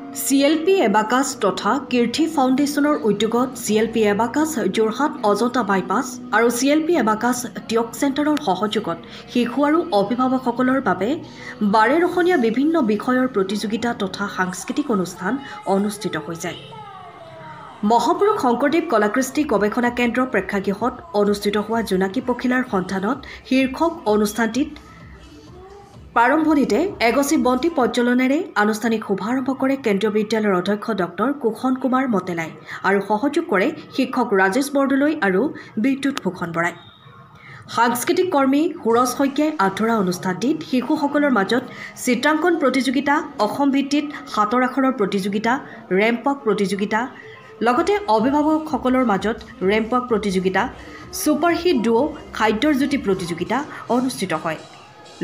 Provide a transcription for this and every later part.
CLP abacus তথা কীৰ্তি ফাউণ্ডেশ্যনৰ উদ্যোগত CLP abacus Jorhat Ajanta bypass আৰু CLP এবাকাছ টিয়ক চেণ্টাৰৰ সহযোগত শিশু আৰু অভিভাৱকসকলৰ বাবে বাৰেৰহণীয়া বিভিন্ন বিষয়ৰ প্ৰতিযোগিতা তথা সাংস্কৃতিক অনুষ্ঠান অনুষ্ঠিত হৈ যায়। মহাপুৰুষ শংকৰদেৱ কলাকৃষ্টি গৱেষণা কেন্দ্ৰ প্ৰেক্ষাগৃহত অনুষ্ঠিত হোৱা জোনাকী পখিলাৰ সন্ধানত শীৰ্ষক অনুষ্ঠানটিত প্ৰাৰম্ভণিতে এগছি বন্তি প্ৰজ্বলনেৰে আনুষ্ঠানিক শুভাৰম্ভ কৰে কেন্দ্ৰীয় বিদ্যালয়ৰ অধ্যক্ষ ডক্টৰ কুশন কুমাৰ মতেলাই আৰু সহযোগ কৰে শিক্ষক ৰাজেশ বৰদলৈ আৰু বিদ্যুৎ ভূষণ বৰাই। সাংস্কৃতিক কৰ্মী সুৰজ শইকীয়াই আধৰুৱা অনুষ্ঠানটিত শিশুসকলৰ মাজত চিত্ৰাংকন প্ৰতিযোগিতা, অসম ভিত্তিত হাতৰ আখৰৰ প্ৰতিযোগিতা, ৰেম্পৱাক প্ৰতিযোগিতা, লগতে অভিভাৱকসকলৰ মাজত ৰেম্পৱাক প্ৰতিযোগিতা, ছুপাৰহিট ডুঅ' খাদ্যৰ জুতি প্ৰতিযোগিতা অনুষ্ঠিত হয়।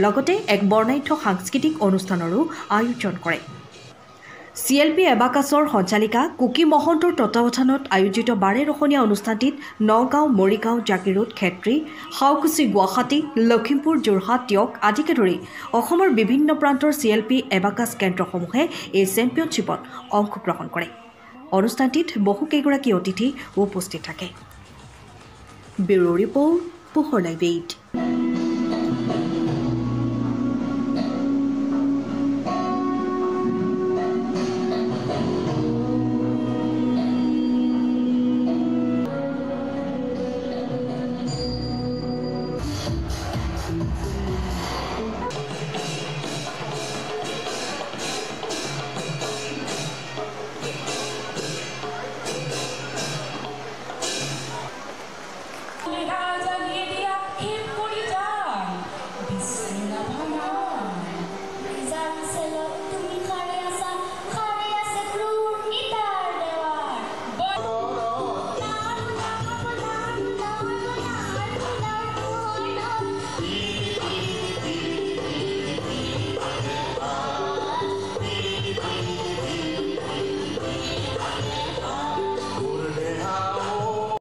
লগতে এক বৰ্ণাঢ্য সাংস্কৃতিক অনুষ্ঠানৰো আয়োজন কৰে। CLP এবাকাছৰ সঞ্চালিকা কুকি মহন্তৰ তত্বাৱধানত আয়োজিত বাৰেৰহণীয়া অনুষ্ঠানটিত নগাঁও, মৰিগাঁও, জাগিৰোড, খেত্ৰী, শাওকুচি, গুৱাহাটী, লখিমপুৰ, যোৰহাট, টিয়ক আদিকে ধৰি অসমৰ বিভিন্ন প্ৰান্তৰ CLP এবাকাছ কেন্দ্ৰসমূহে এই চেম্পিয়নশ্বিপত অংশগ্ৰহণ কৰে। অনুষ্ঠানটিত বহুকেইগৰাকী অতিথি উপস্থিত থাকে। ব্যুৰো ৰিপৰ্ট, পোহৰ লাইভ 8।